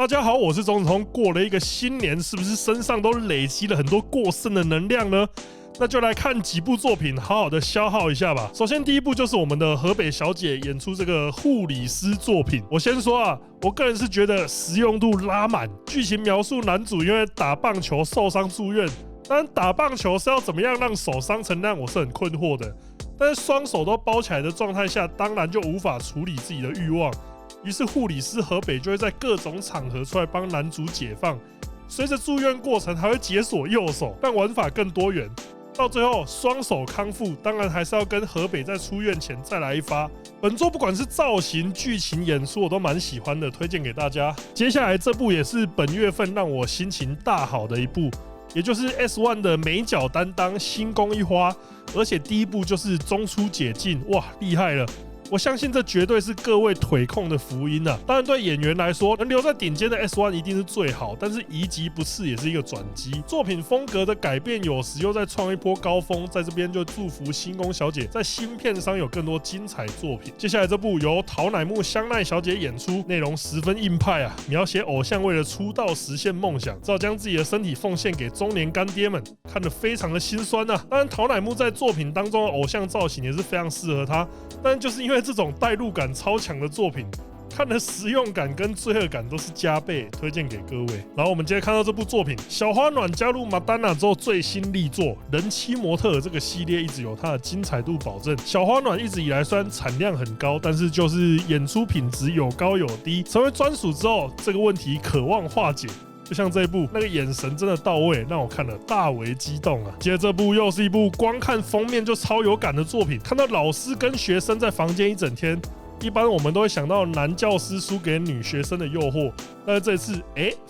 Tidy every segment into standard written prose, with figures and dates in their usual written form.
大家好，我是钟子通。过了一个新年，是不是身上都累积了很多过剩的能量呢？那就来看几部作品，好好的消耗一下吧。首先第一部就是我们的河北小姐演出这个护理师作品。我先说啊，我个人是觉得实用度拉满。剧情描述男主因为打棒球受伤住院，当然打棒球是要怎么样让手伤成那样，我是很困惑的。但是双手都包起来的状态下，当然就无法处理自己的欲望。于是护理师河北就会在各种场合出来帮男主解放，随着住院过程还会解锁右手，让玩法更多元。到最后双手康复，当然还是要跟河北在出院前再来一发。本作不管是造型、剧情、演出，我都蛮喜欢的，推荐给大家。接下来这部也是本月份让我心情大好的一部，也就是 S1 的美角担当星宫一花，而且第一部就是中出解禁，哇，厉害了！我相信这绝对是各位腿控的福音啊！当然，对演员来说，能留在顶尖的 S1 一定是最好，但是移籍不次也是一个转机。作品风格的改变有时又在创一波高峰，在这边就祝福星宫小姐在新片上有更多精彩作品。接下来这部由桃乃木香奈小姐演出，内容十分硬派啊，描写偶像为了出道实现梦想，只好将自己的身体奉献给中年干爹们，看得非常的心酸啊。当然，桃乃木在作品当中的偶像造型也是非常适合他，但就是因为这种代入感超强的作品，看的实用感跟罪恶感都是加倍，推荐给各位。然后我们接着看到这部作品，小花暖加入马丹娜之后最新力作，人妻模特儿这个系列一直有它的精彩度保证。小花暖一直以来虽然产量很高，但是就是演出品质有高有低，成为专属之后，这个问题渴望化解。就像这一部，那个眼神真的到位，让我看了大为激动啊！接着这部又是一部光看封面就超有感的作品，看到老师跟学生在房间一整天，一般我们都会想到男教师输给女学生的诱惑，但是这次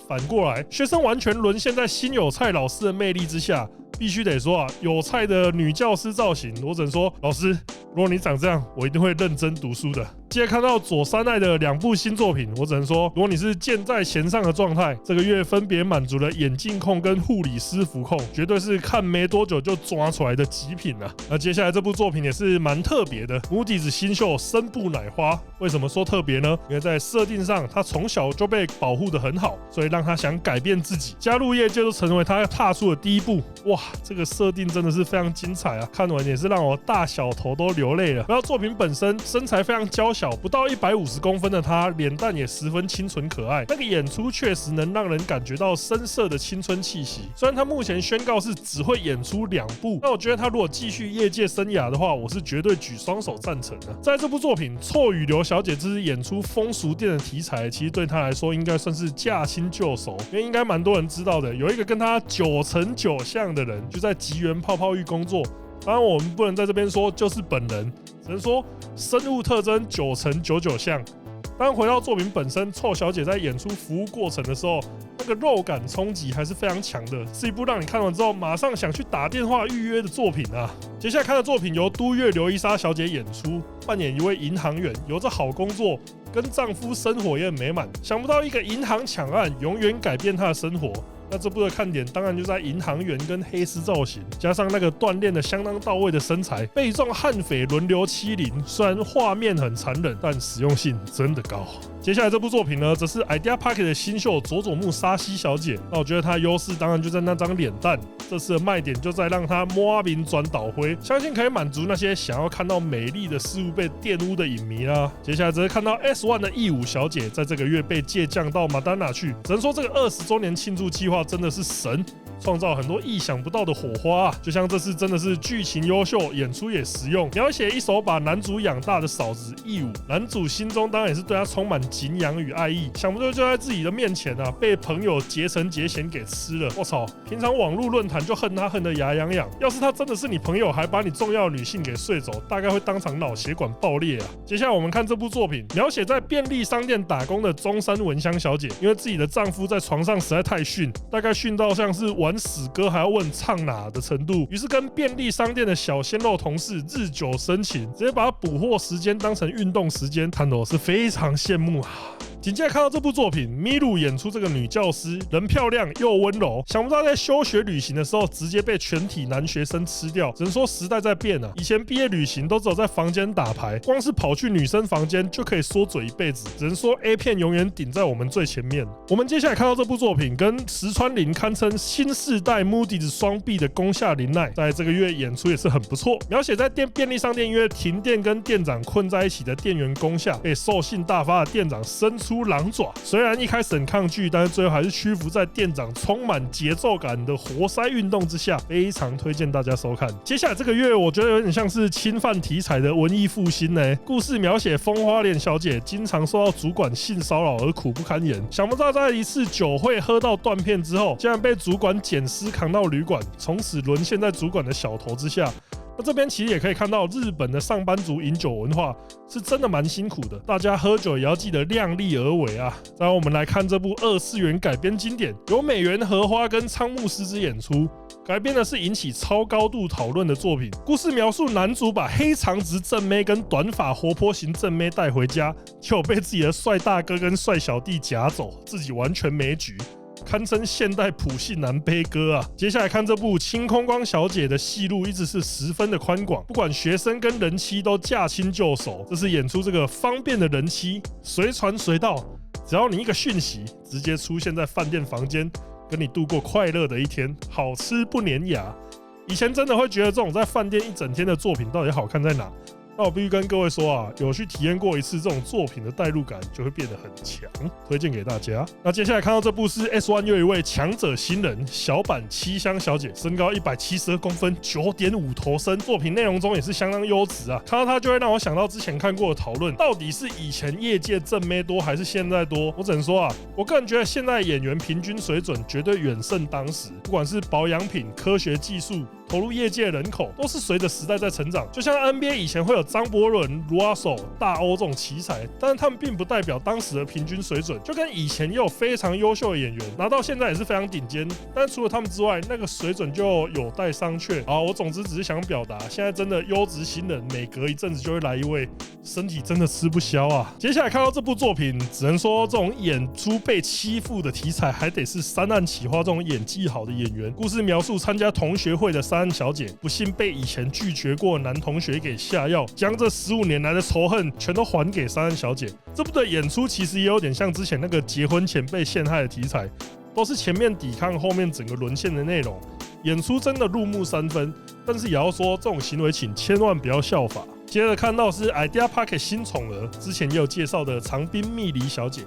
反过来，学生完全沦陷在新有菜老师的魅力之下。必须得说啊，有菜的女教师造型，我只能说，老师，如果你长这样，我一定会认真读书的。接着看到佐山爱的2部新作品，我只能说，如果你是箭在弦上的状态，这个月分别满足了眼镜控跟护理师服控，绝对是看没多久就抓出来的极品啊。那接下来这部作品也是蛮特别的，母底子新秀深部乃花。为什么说特别呢？因为在设定上，他从小就被保护得很好，所以让他想改变自己，加入业界就成为他踏出的第一步。哇，这个设定真的是非常精彩啊！看完也是让我大小头都流泪了。然后作品本身身材非常娇小，不到150公分的他，脸蛋也十分清纯可爱。那个演出确实能让人感觉到深色的青春气息。虽然他目前宣告是只会演出2部，但我觉得他如果继续业界生涯的话，我是绝对举双手赞成的。在这部作品，臭羽流小姐这是演出风俗店的题材，其实对他来说应该算是驾轻就熟，因为应该蛮多人知道的，有一个跟他9成9像的人，就在吉原泡泡浴工作。当然我们不能在这边说就是本人，只能说生物特征9成99像。当然回到作品本身，臭小姐在演出服务过程的时候，那个肉感冲击还是非常强的，是一部让你看完之后马上想去打电话预约的作品啊。接下来看的作品由都月刘一莎小姐演出，扮演一位银行员，有着好工作，跟丈夫生活也很美满，想不到一个银行抢案永远改变她的生活。那这部的看点当然就在银行员跟黑丝造型，加上那个锻炼的相当到位的身材，被众悍匪轮流欺凌。虽然画面很残忍，但实用性真的高。接下来这部作品呢，则是 Idea Pocket 的新秀佐佐木沙希小姐。那我觉得她优势当然就在那张脸蛋，这次的卖点就在让她摸阿明转倒灰，相信可以满足那些想要看到美丽的事物被玷污的影迷啦。接下来则是看到 S1 的义武小姐在这个月被借降到马丹娜去，只能说这个20周年庆祝计划真的是神，创造很多意想不到的火花啊！就像这次真的是剧情优秀，演出也实用，描写一手把男主养大的嫂子义武，男主心中当然也是对他充满敬仰与爱意，想不到就在自己的面前啊，被朋友结成结弦给吃了。我操！平常网络论坛就恨他恨得牙痒痒，要是他真的是你朋友，还把你重要的女性给睡走，大概会当场脑血管爆裂啊！接下来我们看这部作品，描写在便利商店打工的中山文香小姐，因为自己的丈夫在床上实在太逊，大概逊到像是玩完死歌还要问唱哪的程度，于是跟便利商店的小鲜肉同事日久生情，直接把补货时间当成运动时间，看得我是非常羡慕啊。紧接着看到这部作品，米鲁演出这个女教师，人漂亮又温柔，想不到在休学旅行的时候直接被全体男学生吃掉。只能说时代在变啊，以前毕业旅行都只有在房间打牌，光是跑去女生房间就可以缩嘴一辈子。只能说 A 片永远顶在我们最前面。我们接下来看到这部作品，跟石川绫堪称新世代 Moody's 双臂的宫下绫奈，在这个月演出也是很不错。描写在便利商店因为停电跟店长困在一起的店员宫下，被兽性大发的店长伸出狼爪，虽然一开始很抗拒，但是最后还是屈服在店长充满节奏感的活塞运动之下，非常推荐大家收看。接下来这个月，我觉得有点像是侵犯题材的文艺复兴呢。故事描写风花莲小姐经常受到主管性骚扰而苦不堪言，想不到在一次酒会喝到断片之后，竟然被主管捡尸扛到旅馆，从此沦陷在主管的小头之下。那这边其实也可以看到日本的上班族饮酒文化是真的蛮辛苦的，大家喝酒也要记得量力而为啊。再来我们来看这部2次元改编经典，由美原和花跟仓木狮之演出，改编的是引起超高度讨论的作品。故事描述男主把黑长直正妹跟短发活泼型正妹带回家，结果被自己的帅大哥跟帅小弟夹走，自己完全没局。堪称现代普信男悲歌啊！接下来看这部清空光小姐的戏路一直是十分的宽广，不管学生跟人妻都驾轻就熟。这是演出这个方便的人妻，随传随到，只要你一个讯息，直接出现在饭店房间，跟你度过快乐的一天，好吃不粘牙。以前真的会觉得这种在饭店一整天的作品到底好看在哪？那我必须跟各位说啊，有去体验过一次这种作品的代入感，就会变得很强，推荐给大家。那接下来看到这部是 S1 又一位强者新人小坂七香小姐，身高172公分，9.5头身，作品内容中也是相当优质啊。看到她就会让我想到之前看过的讨论，到底是以前业界正妹多还是现在多？我只能说啊，我个人觉得现在演员平均水准绝对远胜当时，不管是保养品、科学技术。投入业界人口都是随着时代在成长，就像 NBA 以前会有张伯伦、卢阿手、大欧这种奇才，但是他们并不代表当时的平均水准。就跟以前也有非常优秀的演员，拿到现在也是非常顶尖，但除了他们之外，那个水准就有待商榷。好，我总之只是想表达，现在真的优质新人，每隔一阵子就会来一位，身体真的吃不消啊。接下来看到这部作品，只能说这种演出被欺负的题材，还得是三岸企划这种演技好的演员。故事描述参加同学会的三岸小姐不幸被以前拒绝过的男同学给下药，将这15年来的仇恨全都还给三岸小姐。这部的演出其实也有点像之前那个结婚前被陷害的题材，都是前面抵抗，后面整个沦陷的内容。演出真的入木3分，但是也要说这种行为请千万不要效法。接着看到是 Idea Pocket 新宠儿，之前也有介绍的长滨蜜梨小姐。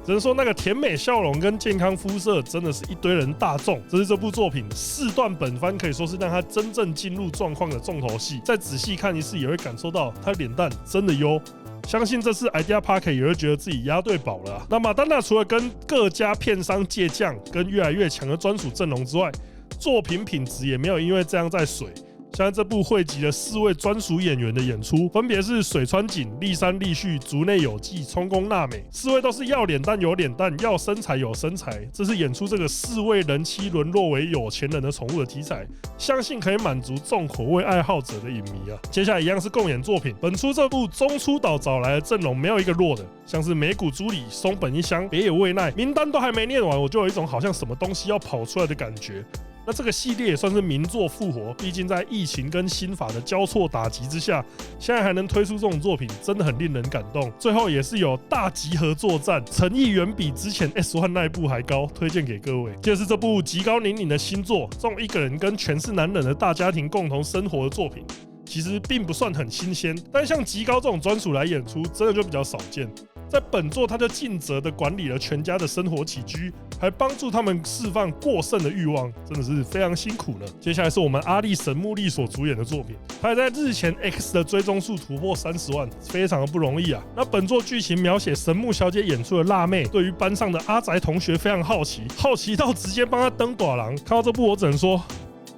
只能说那个甜美笑容跟健康肤色真的是一堆人大众，这是这部作品4段本番可以说是让他真正进入状况的重头戏。再仔细看一次也会感受到他脸蛋真的优。相信这次 Idea Pocket 也会觉得自己押对宝了啊。那马丹娜除了跟各家片商借将跟越来越强的专属阵容之外，作品品质也没有因为这样在水。现在这部汇集了4位专属演员的演出，分别是水川锦、立山立旭、竹内有纪、冲宫娜美，4位都是要脸蛋有脸蛋，要身材有身材。这是演出这个4位人妻沦落为有钱人的宠物的题材，相信可以满足重口味爱好者的影迷啊。接下来一样是共演作品，本出这部中出岛找来的阵容没有一个弱的，像是美谷朱里、松本一香、北野未奈，名单都还没念完，我就有一种好像什么东西要跑出来的感觉。那这个系列也算是名作复活，毕竟在疫情跟新法的交错打击之下，现在还能推出这种作品，真的很令人感动。最后也是有大集合作战，诚意远比之前 S1 那一部还高，推荐给各位。接着是这部极高宁宁的新作，这种一个人跟全是男人的大家庭共同生活的作品，其实并不算很新鲜，但像极高这种专属来演出，真的就比较少见。在本作，他就尽责的管理了全家的生活起居，还帮助他们释放过剩的欲望，真的是非常辛苦呢。接下来是我们阿笠神木利所主演的作品，他也在日前 X 的追踪数突破30万，非常的不容易啊。那本作剧情描写神木小姐演出的辣妹，对于班上的阿宅同学非常好奇到直接帮他登短廊。看到这部，我只能说，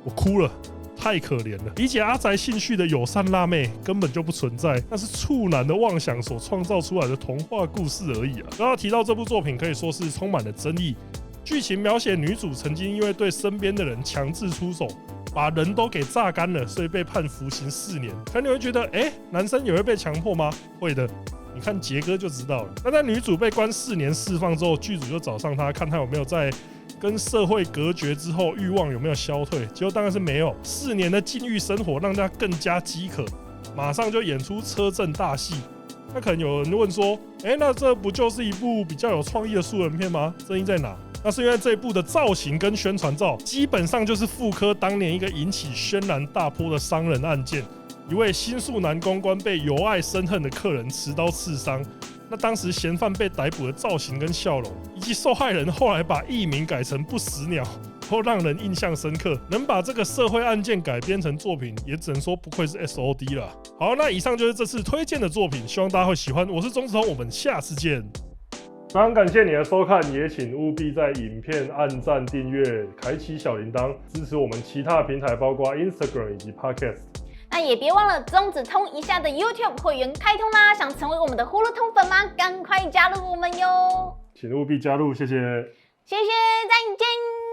我哭了。太可怜了，理解阿宅兴趣的友善辣妹根本就不存在，那是处男的妄想所创造出来的童话故事而已啊。刚刚提到这部作品可以说是充满了争议，剧情描写女主曾经因为对身边的人强制出手，把人都给榨干了，所以被判服刑4年。可能你会觉得，男生也会被强迫吗？会的，你看杰哥就知道了。那在女主被关4年释放之后，剧组就找上她，看她有没有在跟社会隔绝之后欲望有没有消退。结果当然是没有，4年的禁欲生活让她更加饥渴，马上就演出车震大戏。那可能有人问说，那这不就是一部比较有创意的素人片吗？争议在哪？那是因为这一部的造型跟宣传照基本上就是复刻当年一个引起轩然大波的伤人案件，一位新宿男公关被由爱生恨的客人持刀刺伤。那当时嫌犯被逮捕的造型跟笑容，以及受害人后来把艺名改成不死鸟，都让人印象深刻。能把这个社会案件改编成作品，也只能说不愧是 SOD 了。好，那以上就是这次推荐的作品，希望大家会喜欢。我是钟子通，我们下次见。非常感谢你的收看，也请务必在影片按赞、订阅、开启小铃铛，支持我们其他平台，包括 Instagram 以及 Podcast。那也别忘了中子通一下的 YouTube 会员开通啦！想成为我们的呼噜通粉吗？赶快加入我们哟！请务必加入，谢谢。谢谢，再见。